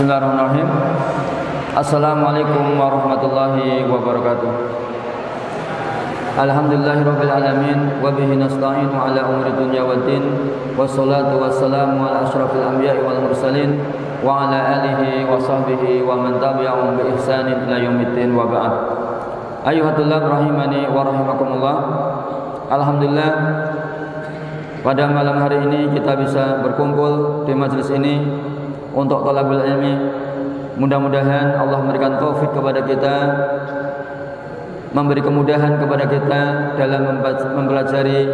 Bismillahirrahmanirrahim. Assalamualaikum warahmatullahi wabarakatuh. Alhamdulillahirabbil alamin wa bihi nasta'inu ala umuri dunya waddin wassalatu wassalamu ala asyrafil anbiya'i wal mursalin wa ala alihi wa sahbihi wa man tabi'ahum bi ihsanin ila yaumiddin wa ba'd. Ayyuhalladzina rahimani wa rahimakumullah. Alhamdulillah, pada malam hari ini kita bisa berkumpul di majelis ini untuk thalabul ilmi. Mudah-mudahan Allah memberikan taufik kepada kita, memberi kemudahan kepada kita dalam mempelajari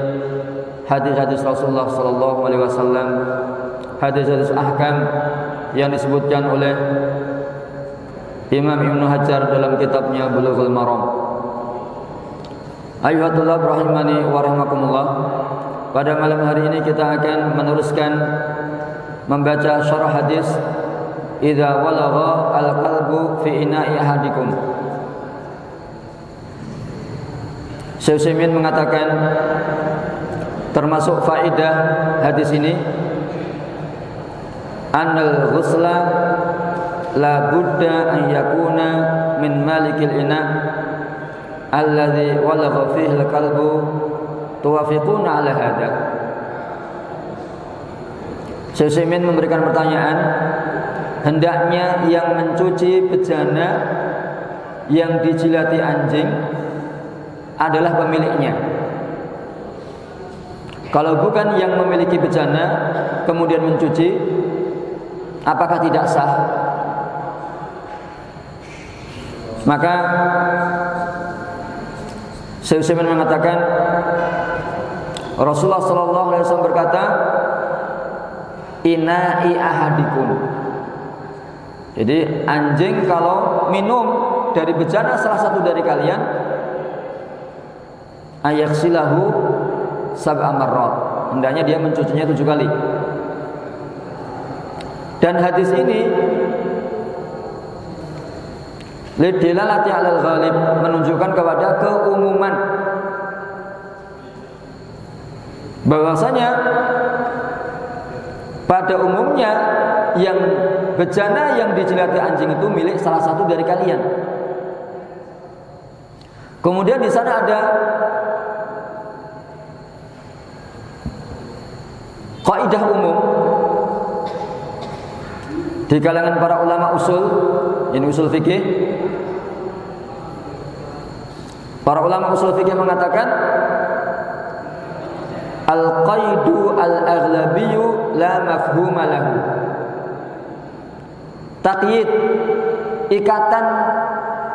hadis-hadis Rasulullah sallallahu alaihi wasallam, hadis-hadis ahkam yang disebutkan oleh Imam Ibnu Hajar dalam kitabnya Bulughul Maram. Ayyuhalladzina rahimani wa rahimakumullah. Pada malam hari ini kita akan meneruskan membaca syarah hadis idza walagha al-qalbu fi ina'i ahadikum. Syekh Utsaimin mengatakan termasuk faedah hadis ini annal ghusla la budda an yakuna min malikil ina alladhi walagha fihi al-qalbu tuwafiquna ala hadha. Syekh Utsaimin memberikan pertanyaan, hendaknya yang mencuci bejana yang dijilati anjing adalah pemiliknya. Kalau bukan yang memiliki bejana kemudian mencuci, apakah tidak sah? Maka Syekh Utsaimin mengatakan Rasulullah sallallahu alaihi wasallam berkata, ina'i ahadikum. Jadi anjing kalau minum dari bejana salah satu dari kalian, ayaksilahu sab'a marrat, hendaknya dia mencucinya 7 kali. Dan hadis ini lidilalati 'alal ghalib, menunjukkan kepada keumuman bahwasanya pada umumnya yang bejana yang dijilati anjing itu milik salah satu dari kalian. Kemudian di sana ada kaidah umum di kalangan para ulama usul, ini usul fikih. Para ulama usul fikih mengatakan al-qaidu al-aghlabiyyu la mafhuma lahu. Taqyid, ikatan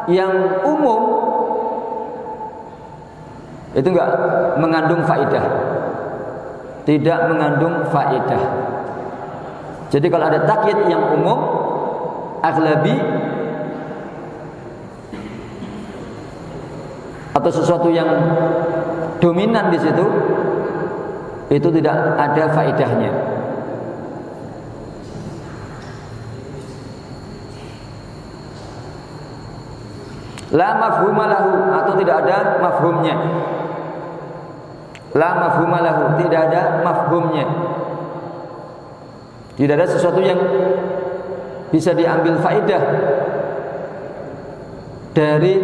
yang umum itu enggak mengandung faedah, tidak mengandung faedah. Jadi kalau ada taqyid yang umum, aghlabi, atau sesuatu yang dominan di situ, itu tidak ada faedahnya. La mafhuma lahu, atau tidak ada mafhumnya. La mafhuma lahu, tidak ada mafhumnya. Tidak ada sesuatu yang bisa diambil faedah dari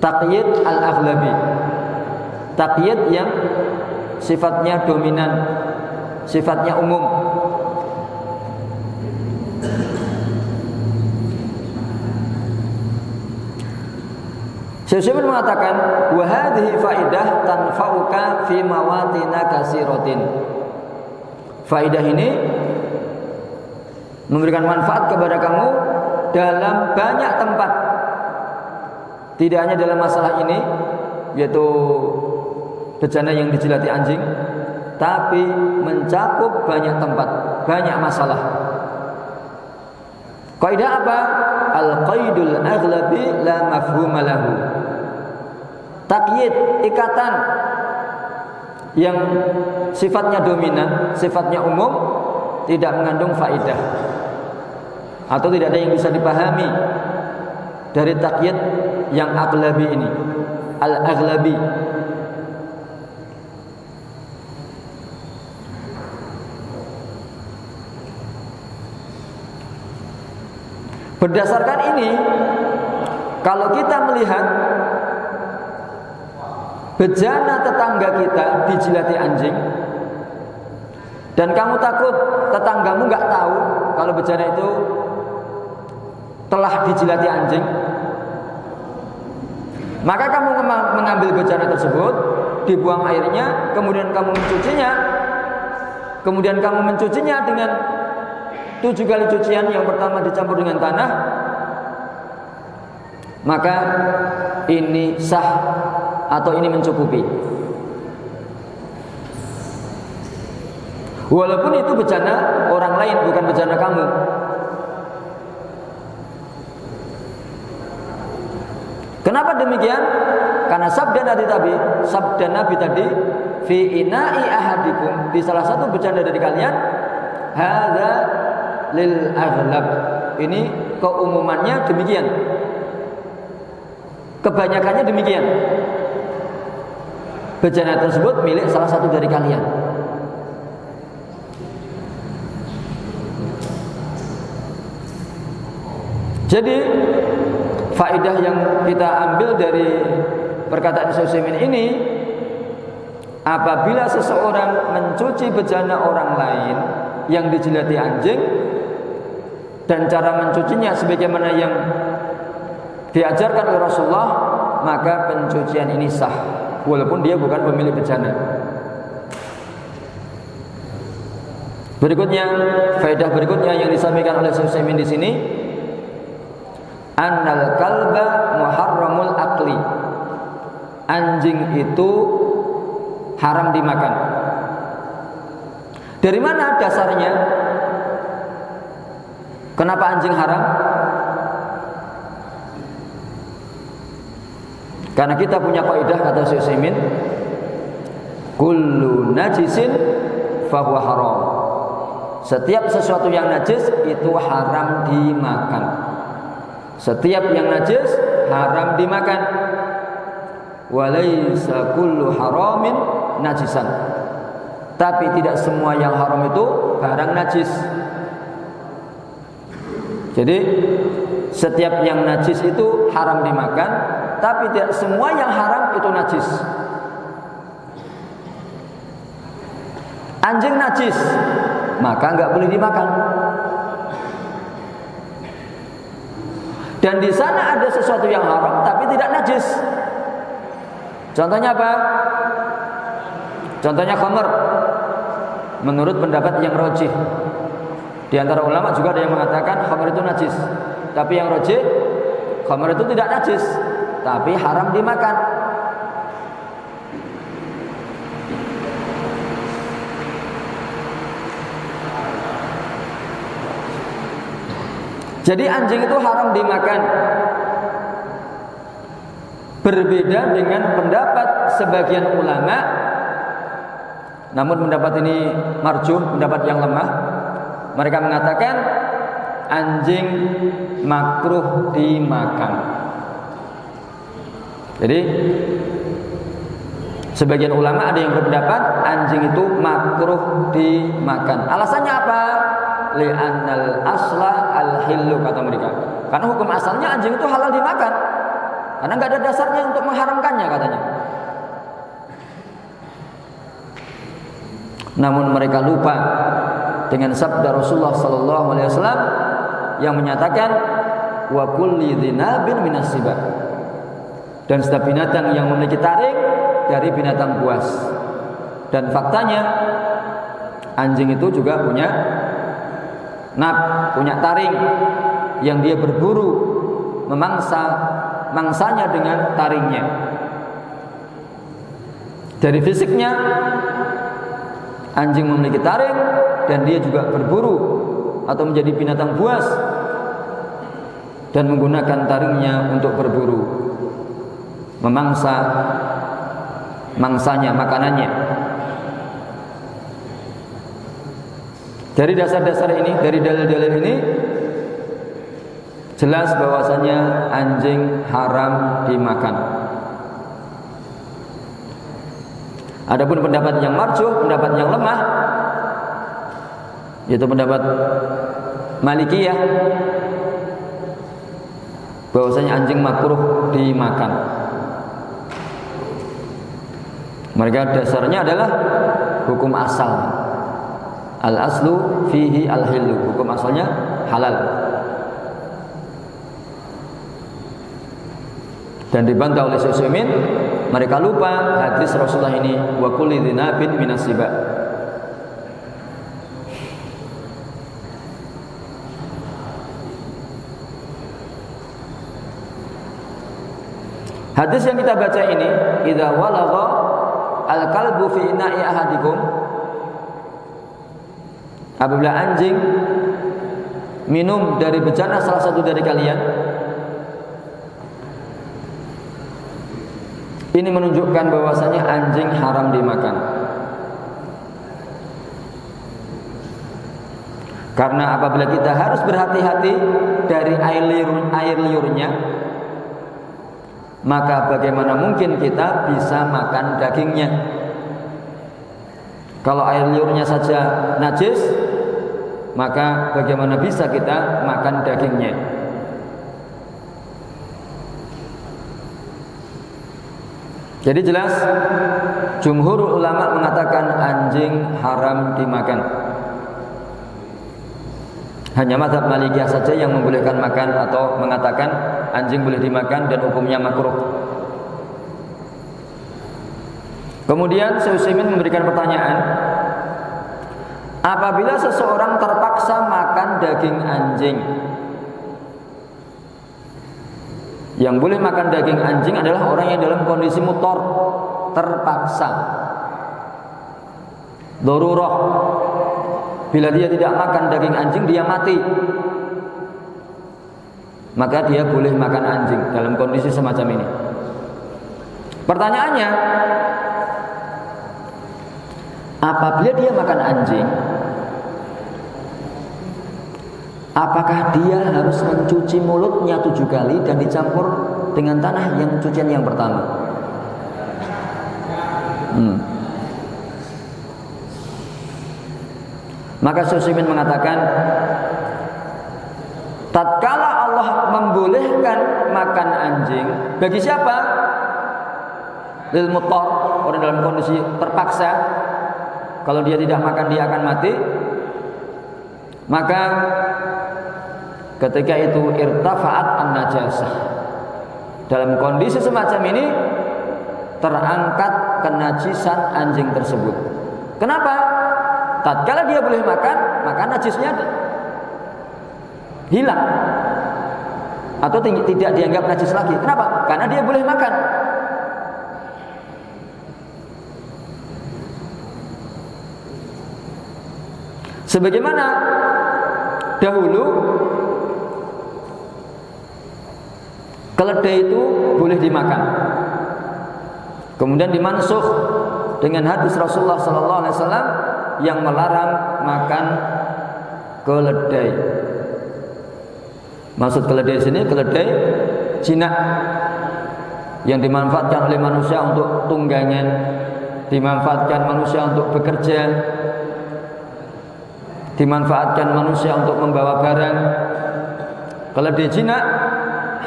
taqyid al-aghlabi, taqyid yang sifatnya dominan, sifatnya umum. Syekh Utsaimin mengatakan wa hadhihi faidah tanfa'uka fi mawatina katsiratin. Faidah ini memberikan manfaat kepada kamu dalam banyak tempat. Tidak hanya dalam masalah ini, yaitu bejana yang dijilati anjing, tapi mencakup banyak tempat, banyak masalah. Kaidah apa? Al-qaidul aghlabi la mafhuma lahu. Taqyid, ikatan yang sifatnya dominan, sifatnya umum, tidak mengandung faedah, atau tidak ada yang bisa dipahami dari taqyid yang aghlabi ini, al-aghlabi. Berdasarkan ini, kalau kita melihat bejana tetangga kita dijilati anjing, dan kamu takut tetanggamu nggak tahu kalau bejana itu telah dijilati anjing, maka kamu mengambil bejana tersebut, dibuang airnya, kemudian kamu mencucinya dengan 7 kali cucian. Yang pertama dicampur dengan tanah, maka ini sah atau ini mencukupi, walaupun itu bejana orang lain, bukan bejana kamu. Kenapa demikian? Karena sabda Nabi tadi, fi ina'i ahadikum, di salah satu bejana dari kalian, hadza lil aghlab, ini keumumannya demikian, kebanyakannya demikian, bejana tersebut milik salah satu dari kalian. Jadi faedah yang kita ambil dari perkataan Syekh Utsaimin ini, apabila seseorang mencuci bejana orang lain yang dijilati anjing, dan cara mencucinya sebagaimana yang diajarkan oleh Rasulullah, maka pencucian ini sah, walaupun dia bukan pemilik bejana. Berikutnya, faedah berikutnya yang disampaikan oleh Syekh Utsaimin di sini, annal kalba muharramul akli, anjing itu haram dimakan. Dari mana dasarnya? Kenapa anjing haram? Karena kita punya kaidah, kata Syekh Utsaimin, kullu najisin fahuwa haram. Setiap sesuatu yang najis itu haram dimakan. Setiap yang najis haram dimakan. Walaysa kullu haramin najisan. Tapi tidak semua yang haram itu barang najis. Jadi setiap yang najis itu haram dimakan, tapi tidak semua yang haram itu najis. Anjing najis, maka nggak boleh dimakan. Dan di sana ada sesuatu yang haram tapi tidak najis. Contohnya apa? Contohnya khamr. Menurut pendapat yang rajih, di antara ulama juga ada yang mengatakan khamr itu najis. Tapi yang rajih, khamr itu tidak najis, tapi haram dimakan. Jadi anjing itu haram dimakan. Berbeda dengan pendapat sebagian ulama, namun pendapat ini marjuh, pendapat yang lemah. Mereka mengatakan anjing makruh dimakan. Jadi sebagian ulama ada yang berpendapat anjing itu makruh dimakan. Alasannya apa? Li'annal asla al-hillu, kata mereka. Karena hukum asalnya anjing itu halal dimakan, karena nggak ada dasarnya untuk mengharamkannya, katanya. Namun mereka lupa dengan sabda Rasulullah sallallahu alaihi wasallam yang menyatakan wa kulli dzinabin minas siba, dan setiap binatang yang memiliki taring dari binatang buas. Dan faktanya anjing itu juga punya punya taring yang dia berburu, mangsanya dengan taringnya. Dari fisiknya anjing memiliki taring, dan dia juga berburu atau menjadi binatang buas dan menggunakan taringnya untuk berburu, mangsanya, makanannya. Dari dasar-dasar ini, dari dalil-dalil ini, jelas bahwasanya anjing haram dimakan. Adapun pendapat yang marjuh, pendapat yang lemah, yaitu pendapat Malikiyah, bahwasanya anjing makruh dimakan. Mereka dasarnya adalah hukum asal. Al-aslu fihi al-hillu. Hukum asalnya halal. Dan dibantah oleh Syekh Utsaimin, mereka lupa hadis Rasulullah ini, wa kulli dzinabin minas siba. Hadis yang kita baca ini, idza walagha al-kalbu fi ina'i ahadikum, apabila anjing minum dari bejana salah satu dari kalian, ini menunjukkan bahwasanya anjing haram dimakan. Karena apabila kita harus berhati-hati dari air liurnya, maka bagaimana mungkin kita bisa makan dagingnya? Kalau air liurnya saja najis, maka bagaimana bisa kita makan dagingnya? Jadi jelas jumhur ulama mengatakan anjing haram dimakan. Hanya mazhab Malikiyah saja yang membolehkan makan atau mengatakan anjing boleh dimakan dan hukumnya makruh. Kemudian Syekh Utsaimin memberikan pertanyaan, apabila seseorang terpaksa makan daging anjing, yang boleh makan daging anjing adalah orang yang dalam kondisi mutor, terpaksa, darurah. Bila dia tidak makan daging anjing, dia mati, maka dia boleh makan anjing dalam kondisi semacam ini. Pertanyaannya, apabila dia makan anjing, apakah dia harus mencuci mulutnya 7 kali dan dicampur dengan tanah yang cucian yang pertama? Maka Syekh Utsaimin mengatakan, tatkala Allah membolehkan makan anjing, bagi siapa? Lil muttar, orang dalam kondisi terpaksa. Kalau dia tidak makan dia akan mati. Maka ketika itu irtafa'at an-najasah. Dalam kondisi semacam ini terangkat kenajisan anjing tersebut. Kenapa? Tatkala dia boleh makan, maka najisnya hilang atau tidak dianggap najis lagi. Kenapa? Karena dia boleh makan. Sebagaimana dahulu keledai itu boleh dimakan, kemudian dimansukh dengan hadis Rasulullah SAW yang melarang makan keledai. Maksud keledai sini keledai jinak yang dimanfaatkan oleh manusia untuk tunggangan, dimanfaatkan manusia untuk bekerja, dimanfaatkan manusia untuk membawa barang. Keledai jinak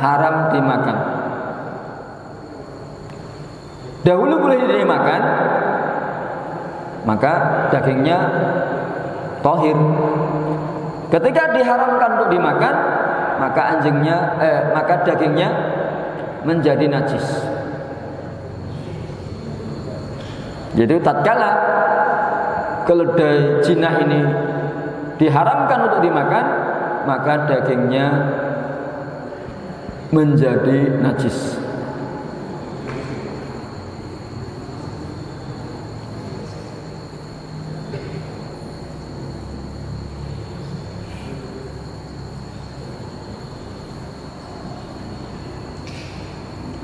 haram dimakan. Dahulu boleh dimakan, maka dagingnya tohir. Ketika diharamkan untuk dimakan, maka dagingnya menjadi najis. Jadi tatkala keledai jinak ini diharamkan untuk dimakan, maka dagingnya menjadi najis.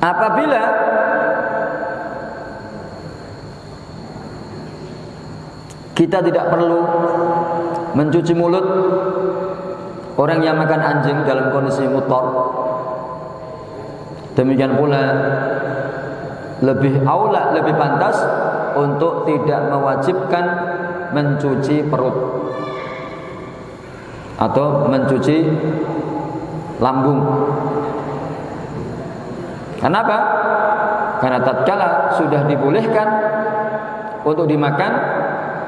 Apabila kita tidak perlu mencuci mulut orang yang makan anjing dalam kondisi mutor, demikian pula lebih aula, lebih pantas untuk tidak mewajibkan mencuci perut atau mencuci lambung. Kenapa? Karena tatkala sudah dibolehkan untuk dimakan,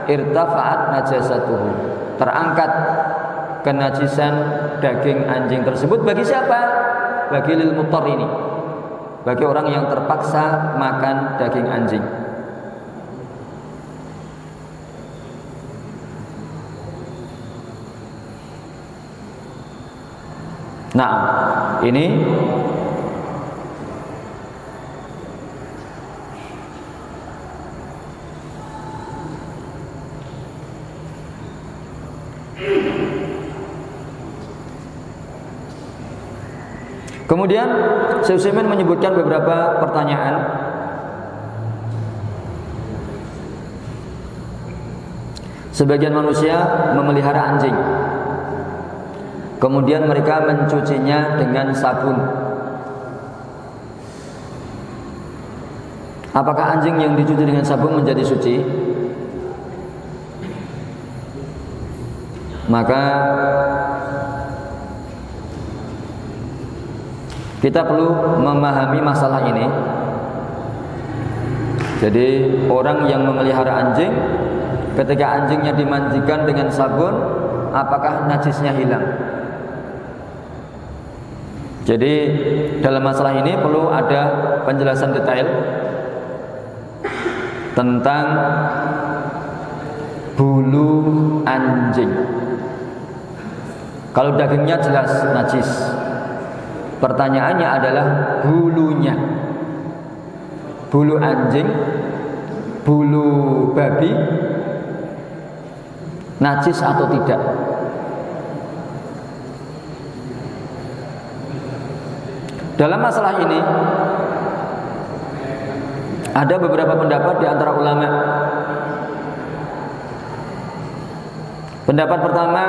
irtafa'at najasatuhu, terangkat kenajisan daging anjing tersebut. Bagi siapa? Bagi lil muttar ini, bagi orang yang terpaksa makan daging anjing. Nah, ini kemudian Syekh Utsaimin menyebutkan beberapa pertanyaan. Sebagian manusia memelihara anjing, kemudian mereka mencucinya dengan sabun. Apakah anjing yang dicuci dengan sabun menjadi suci? Maka kita perlu memahami masalah ini. Jadi orang yang memelihara anjing, ketika anjingnya dimandikan dengan sabun, apakah najisnya hilang? Jadi dalam masalah ini perlu ada penjelasan detail tentang bulu anjing. Kalau dagingnya jelas najis, pertanyaannya adalah bulunya. Bulu anjing, bulu babi, najis atau tidak? Dalam masalah ini ada beberapa pendapat di antara ulama. Pendapat pertama,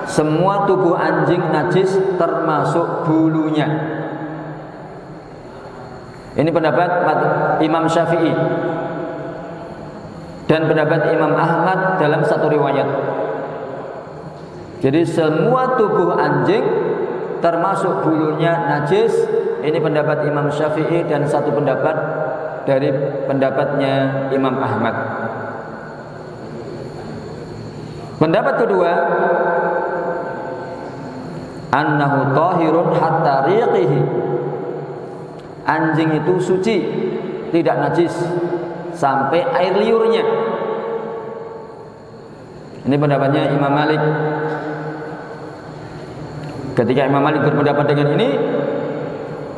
semua tubuh anjing najis termasuk bulunya. Ini pendapat Imam Syafi'i dan pendapat Imam Ahmad dalam satu riwayat. Jadi semua tubuh anjing termasuk bulunya najis. Ini pendapat Imam Syafi'i dan satu pendapat dari pendapatnya Imam Ahmad. Pendapat kedua, annahu tahirun hatta riqihi, anjing itu suci, tidak najis sampai air liurnya. Ini pendapatnya Imam Malik. Ketika Imam Malik berpendapat dengan ini,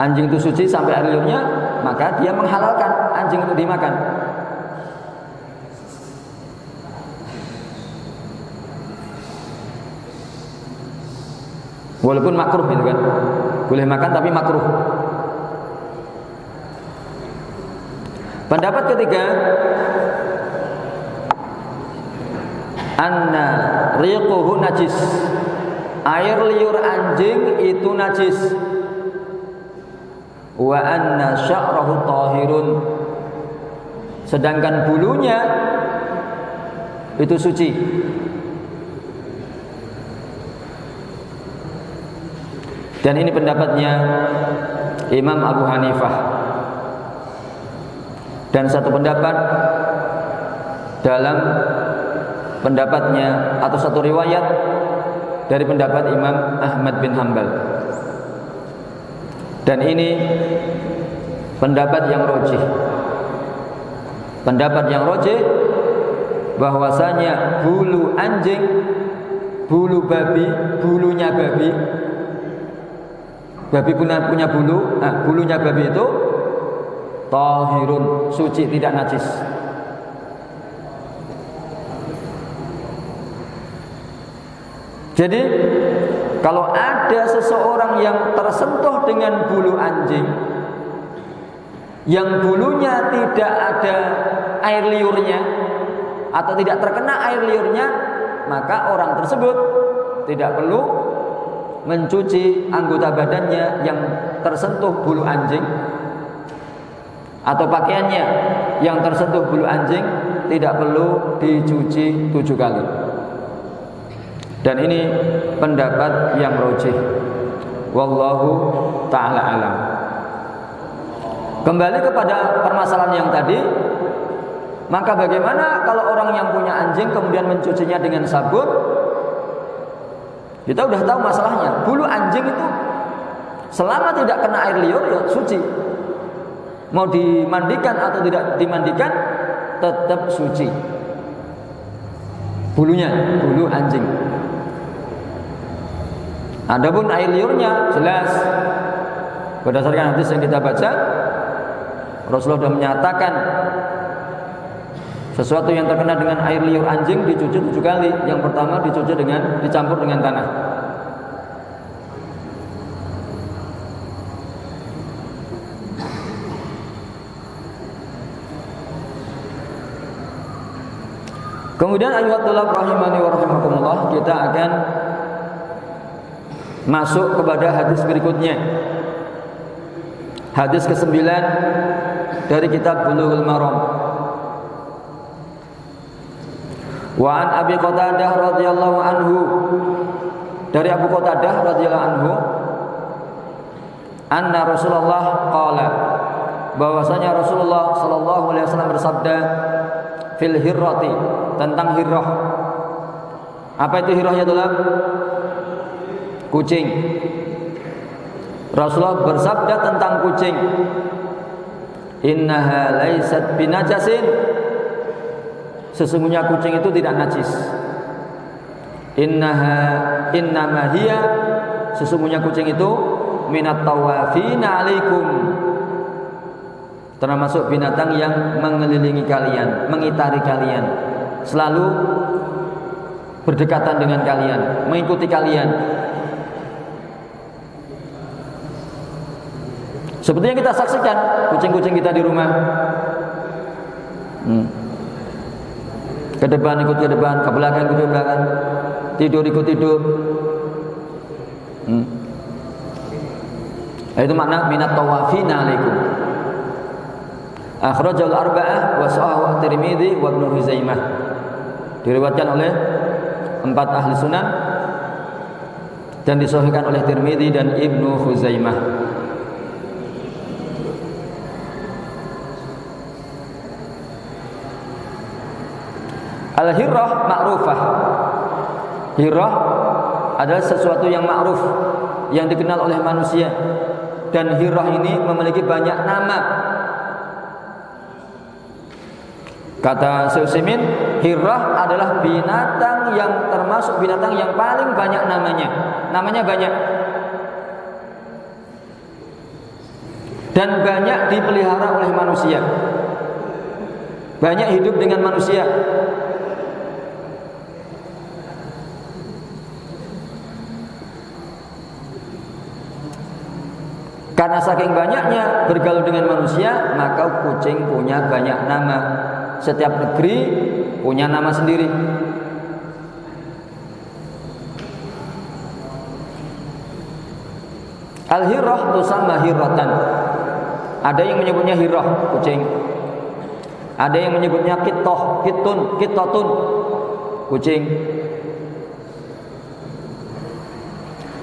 anjing itu suci sampai air liurnya, maka dia menghalalkan anjing itu dimakan. Walaupun makruh gitu kan, boleh makan tapi makruh. Pendapat ketiga, anna riquhu najis, air liur anjing itu najis. Wa anna sya'rahu tahirun, sedangkan bulunya itu suci. Dan ini pendapatnya Imam Abu Hanifah. Dan satu pendapat dalam pendapatnya atau satu riwayat dari pendapat Imam Ahmad bin Hanbal. Dan ini pendapat yang rajih. Pendapat yang rajih bahwasanya bulu anjing, bulu babi, bulunya babi, babi punya bulu, bulunya babi itu tahirun, suci, tidak najis. Jadi kalau ada seseorang yang tersentuh dengan bulu anjing, yang bulunya tidak ada air liurnya atau tidak terkena air liurnya, maka orang tersebut tidak perlu mencuci anggota badannya yang tersentuh bulu anjing, atau pakaiannya yang tersentuh bulu anjing tidak perlu dicuci 7 kali. Dan ini pendapat yang rajih. Wallahu ta'ala alam. Kembali kepada permasalahan yang tadi, maka bagaimana kalau orang yang punya anjing kemudian mencucinya dengan sabun? Kita udah tahu masalahnya. Bulu anjing itu selama tidak kena air liur ya suci. Mau dimandikan atau tidak dimandikan tetap suci. Bulunya, bulu anjing. Adapun air liurnya jelas berdasarkan hadis yang kita baca, Rasulullah sudah menyatakan sesuatu yang terkena dengan air liur anjing dicuci 7 kali. Yang pertama dicampur dengan tanah. Kemudian ayat tulab rahimani wa rahimakumullah, kita akan masuk kepada hadis berikutnya. Hadis ke-9 dari kitab Bulughul Maram. Wa an Abi Qatadah radhiyallahu anhu, dari Abu Qatadah radhiyallahu anhu, anna Rasulullah qala, bahwasanya Rasulullah sallallahu alaihi wasallam bersabda, fil hirrati, tentang hirrah. Apa itu hirrah ya tulab? Kucing. Rasulullah bersabda tentang kucing, innaha laysat binajasin, sesungguhnya kucing itu tidak najis. Innama hiya, sesungguhnya kucing itu minat tawafina alaikum, termasuk binatang yang mengelilingi kalian, mengitari kalian, selalu berdekatan dengan kalian, mengikuti kalian. Seperti yang kita saksikan kucing-kucing kita di rumah, ke depan ikut ke depan, ke belakang ikut ke belakang, tidur ikut tidur. Itu makna minat tawafina alaikum. Akhrajal arba'ah wa sahahu at-Tirmidzi wa Ibnu Huzaimah. Diriwayatkan oleh 4 ahli sunan dan disahihkan oleh Tirmidzi dan Ibnu Huzaimah. Al-hirrah ma'rufah. Hirrah adalah sesuatu yang ma'ruf, yang dikenal oleh manusia. Dan hirrah ini memiliki banyak nama. Kata Syekh Utsaimin, hirrah adalah binatang yang termasuk binatang yang paling banyak namanya. Namanya banyak. Dan banyak dipelihara oleh manusia. Banyak hidup dengan manusia. Karena saking banyaknya bergaul dengan manusia, maka kucing punya banyak nama. Setiap negeri punya nama sendiri. Al-hirrah tusamma hirratan. Ada yang menyebutnya hirrah, kucing. Ada yang menyebutnya kitotun, kucing.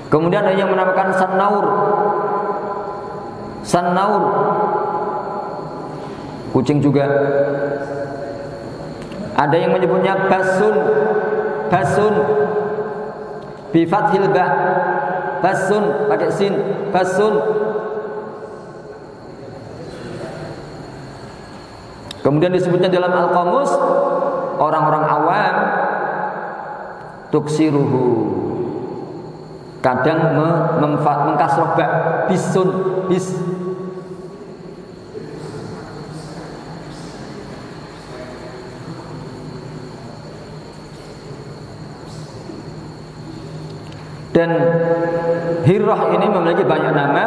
Kemudian ada yang menamakan sannaur, kucing juga. Ada yang menyebutnya basun, bi fathil ba, basun pakai sin, basun. Kemudian disebutnya dalam Al-Qamus, orang-orang awam tuksiruhu, kadang mengkasroh ba, bisun, bis. Dan hirrah ini memiliki banyak nama.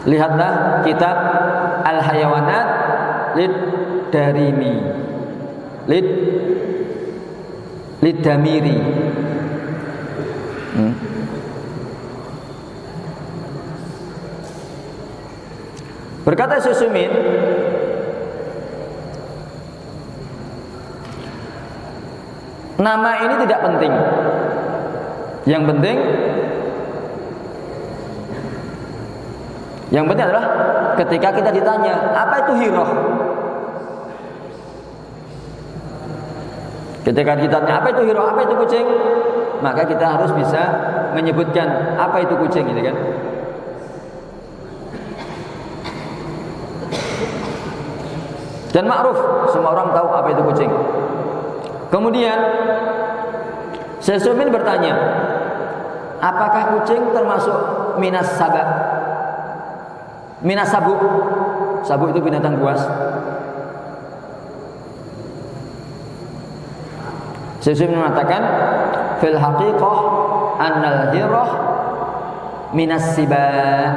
Lihatlah kitab Al-Hayawanat Lid-Damiri. Berkata Syekh Utsaimin, nama ini tidak penting. Yang penting Yang penting adalah ketika kita ditanya, apa itu hiroh? Ketika ditanya apa itu hiroh, apa itu kucing, maka kita harus bisa menyebutkan apa itu kucing, gitu kan? Dan ma'ruf, semua orang tahu apa itu kucing. Kemudian Syekh Utsaimin bertanya, apakah kucing termasuk minas sabak? Minas sabuk. Sabuk itu binatang buas. Syekh Utsaimin mengatakan, fil haqiqah annal hirah minas sibah,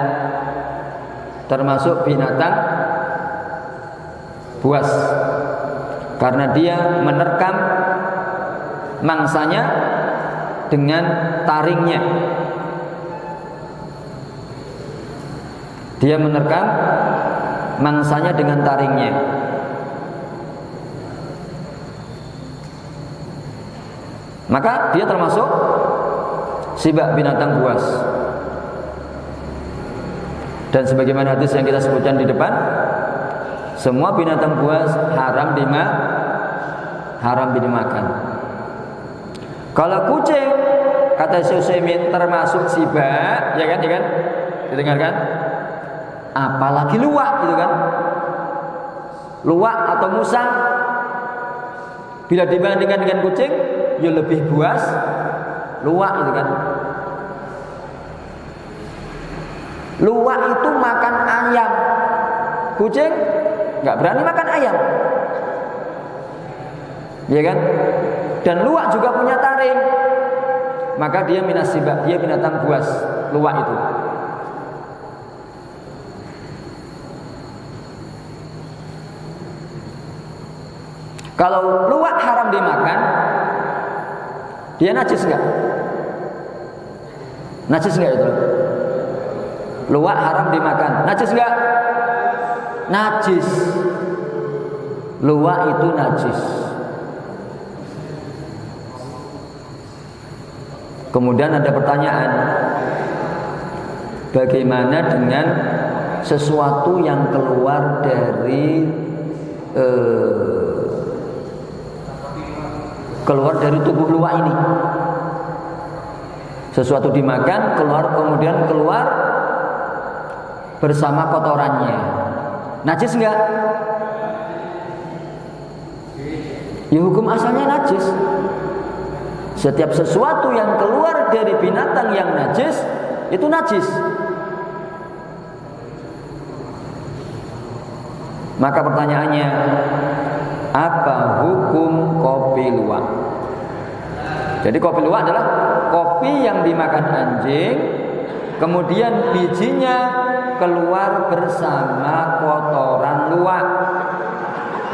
termasuk binatang buas, karena dia menerkam mangsanya dengan taringnya. Dia menerkam mangsanya dengan taringnya. Maka dia termasuk sibak, binatang buas. Dan sebagaimana hadis yang kita sebutkan di depan, semua binatang buas haram dimakan. Kalau kucing, kata Syekh Utsaimin, termasuk sibak, ya kan? Didengarkan? Apalagi luwak, gitu kan? Luwak atau musang, bila dibandingkan dengan kucing, ya lebih buas luwak, gitu kan? Luwak itu makan ayam, kucing nggak berani makan ayam, ya kan? Dan luwak juga punya taring, maka dia minas sibak, dia binatang buas, luwak itu. Kalau luwak haram dimakan, dia najis nggak? Najis nggak itu? Luwak haram dimakan, najis nggak? Najis. Luwak itu najis. Kemudian ada pertanyaan, bagaimana dengan sesuatu yang keluar dari tubuh luwak ini? Sesuatu dimakan, kemudian keluar bersama kotorannya, najis enggak? Ya hukum asalnya najis. Setiap sesuatu yang keluar dari binatang yang najis, itu najis. Maka pertanyaannya, apa hukum kopi luwak? Jadi kopi luwak adalah kopi yang dimakan anjing, kemudian bijinya keluar bersama kotoran luwak,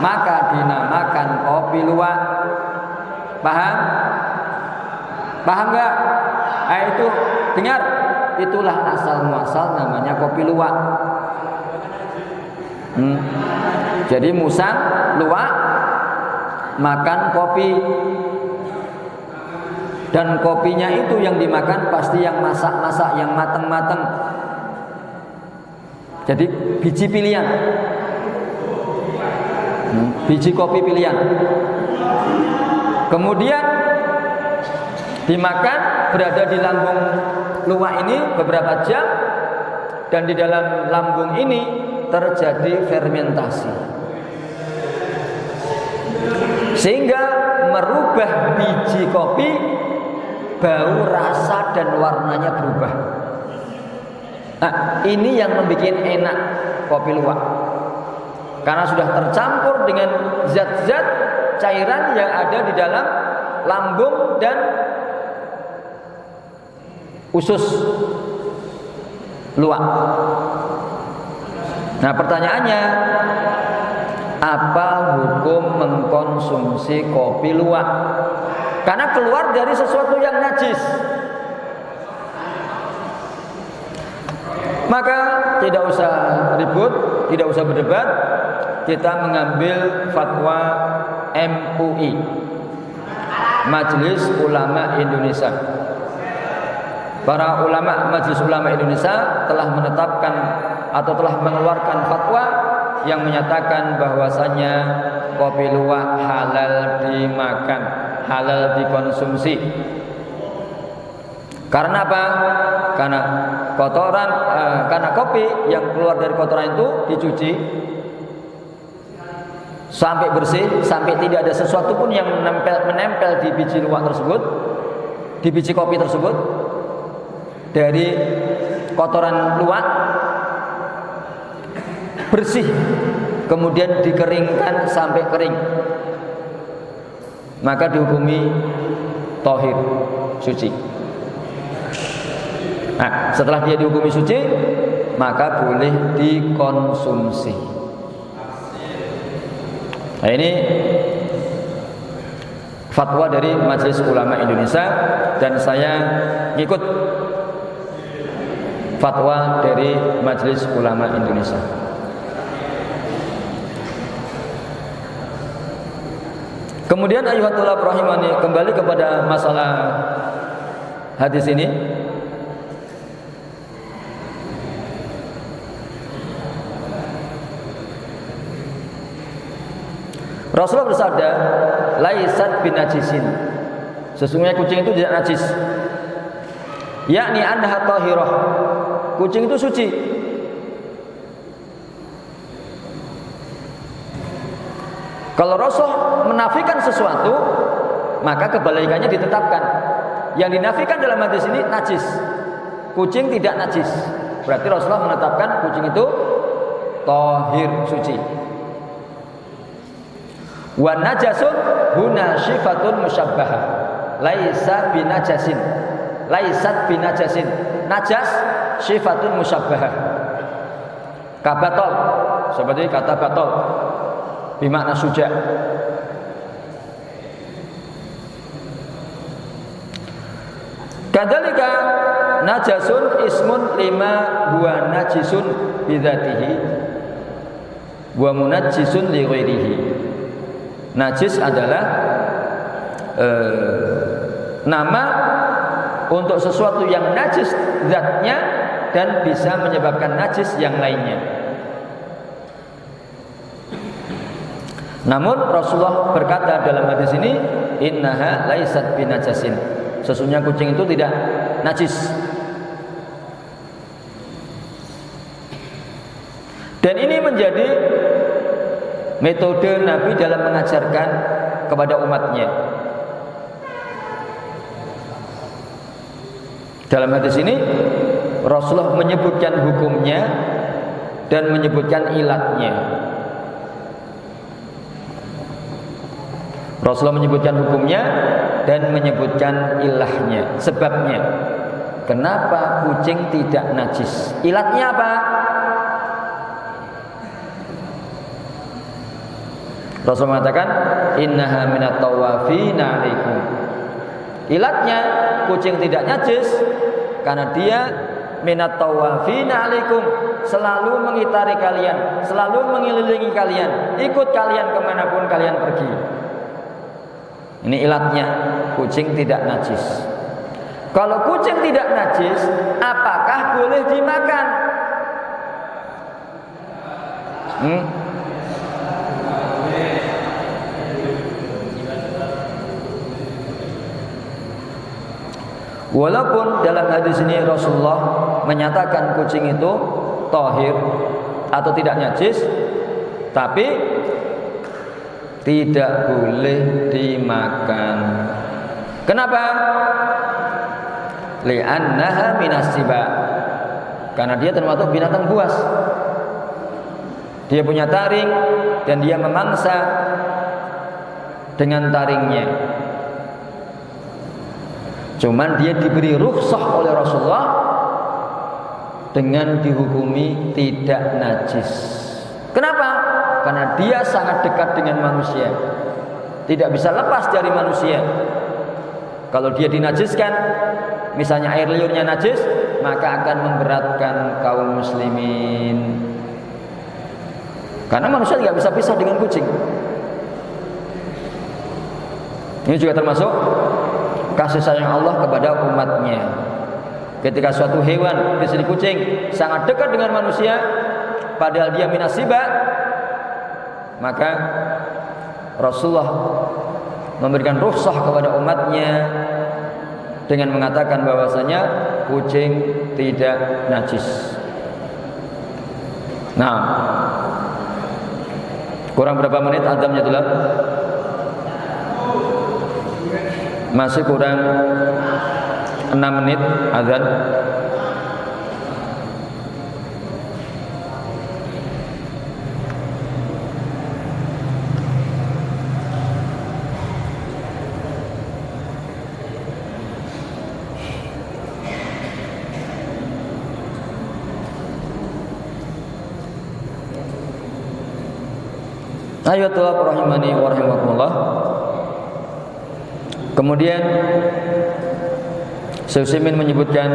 maka dinamakan kopi luwak. Paham? Paham nggak? Itu dengar, itulah asal muasal namanya kopi luwak. Jadi musang, luwak makan kopi, dan kopinya itu yang dimakan pasti yang masak-masak, yang mateng-mateng. Jadi biji pilihan, biji kopi pilihan. Kemudian dimakan, berada di lambung luwak ini beberapa jam, dan di dalam lambung ini terjadi fermentasi, sehingga merubah biji kopi, bau, rasa, dan warnanya berubah. Nah, ini yang membuat enak kopi luwak, karena sudah tercampur dengan zat-zat cairan yang ada di dalam lambung dan usus luwak. Nah, pertanyaannya, apa hukum mengkonsumsi kopi luwak? Karena keluar dari sesuatu yang najis. Maka tidak usah ribut, tidak usah berdebat, kita mengambil fatwa MUI, Majelis Ulama Indonesia. Para ulama Majelis Ulama Indonesia telah menetapkan atau telah mengeluarkan fatwa yang menyatakan bahwasanya kopi luwak halal dimakan, halal dikonsumsi. Karena apa? Karena kotoran, karena kopi yang keluar dari kotoran itu dicuci sampai bersih, sampai tidak ada sesuatu pun yang menempel di biji luwak tersebut, di biji kopi tersebut dari kotoran luwak, bersih, kemudian dikeringkan sampai kering, maka dihukumi tohir, suci. Nah, setelah dia dihukumi suci, maka boleh dikonsumsi. Nah, ini fatwa dari Majelis Ulama Indonesia, dan saya ngikut fatwa dari Majelis Ulama Indonesia. Kemudian ayuhatullah rahimani, kembali kepada masalah hadis ini. Rasulullah bersabda, laisat binajisin, sesungguhnya kucing itu tidak najis, yakni annaha thahirah, kucing itu suci. Kalau Rasul menafikan sesuatu, maka kebalikannya ditetapkan. Yang dinafikan dalam hadis ini najis, kucing tidak najis, berarti Rasulullah menetapkan kucing itu thahir, suci. Wa najasun huna syifatun musyabbahah, laisa binajasin, laisat binajasin, najas syifatun musyabbahah. Kabatol, seperti kata batol bermakna suja. Kadzalika najasun ismun lima huwa najisun bidzatihi wa munajjisun li ghairihi. Najis adalah nama untuk sesuatu yang najis zatnya dan bisa menyebabkan najis yang lainnya. Namun Rasulullah berkata dalam hadis ini, innaha laisat binajasin, sesungguhnya kucing itu tidak najis. Dan ini menjadi metode Nabi dalam mengajarkan kepada umatnya. Dalam hadis ini Rasulullah menyebutkan hukumnya dan menyebutkan ilatnya. Rasulullah menyebutkan hukumnya dan menyebutkan ilahnya, sebabnya kenapa kucing tidak najis. Ilatnya apa? Rasul mengatakan innaha minat tawafina alaikum. Ilatnya kucing tidak najis karena dia minat tawafina alaikum, selalu mengitari kalian, selalu mengelilingi kalian, ikut kalian kemanapun kalian pergi. Ini ilatnya, kucing tidak najis. Kalau kucing tidak najis, apakah boleh dimakan? Walaupun dalam hadis ini Rasulullah menyatakan kucing itu thahir atau tidak najis, tapi tidak boleh dimakan. Kenapa? Li'annaha minas siba, karena dia termasuk binatang buas. Dia punya taring dan dia memangsa dengan taringnya. Cuman dia diberi rukhsah oleh Rasulullah dengan dihukumi tidak najis. Kenapa? Karena dia sangat dekat dengan manusia, tidak bisa lepas dari manusia. Kalau dia dinajiskan, misalnya air liurnya najis, maka akan memberatkan kaum muslimin. Karena manusia tidak bisa pisah dengan kucing. Ini juga termasuk kasih sayang Allah kepada umatnya. Ketika suatu hewan, di sini kucing, sangat dekat dengan manusia, padahal dia minasiba, maka Rasulullah memberikan rukhsah kepada umatnya dengan mengatakan bahwasanya kucing tidak najis. Nah, kurang berapa menit azannya dulu? Masih kurang 6 menit azan. Ayatullah rahimani wa rahimakumullah. Kemudian Syekh Utsaimin menyebutkan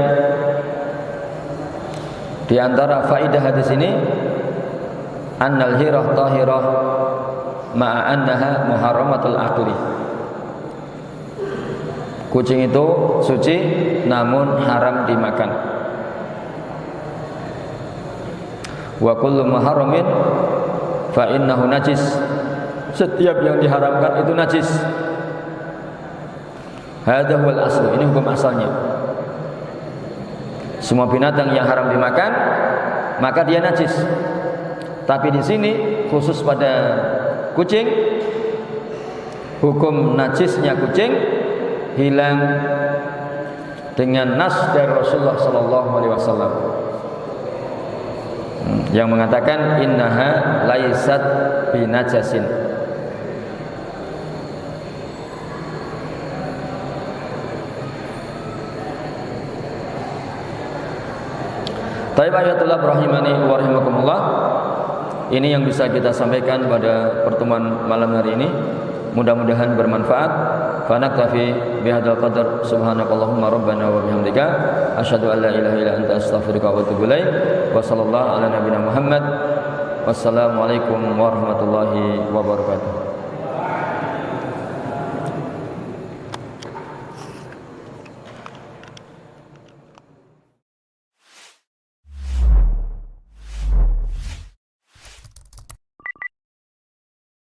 di antara faidah hadis ini annal hirah tahirah ma'a annaha muharramatul aqli. Kucing itu suci namun haram dimakan. Wa kullu muharramin fa innahu najis. Setiap yang diharamkan itu najis. Hadza huwal aslu, ini hukum asalnya. Semua binatang yang haram dimakan maka dia najis. Tapi di sini khusus pada kucing, hukum najisnya kucing hilang dengan nas dari Rasulullah sallallahu alaihi wasallam yang mengatakan innaha laisat binajasin. Taib ayatullah rahimani wa rahimakumullah. Ini yang bisa kita sampaikan pada pertemuan malam hari ini. Mudah-mudahan bermanfaat. Fa naktafi bihadzal qadar. Subhanakallahumma rabbana wa bihamdika asyhadu an la ilaha illa anta astaghfiruka wa atubu ilaik. Wa sallallahu ala nabiyyina Muhammad. Wassalamualaikum warahmatullahi wabarakatuh.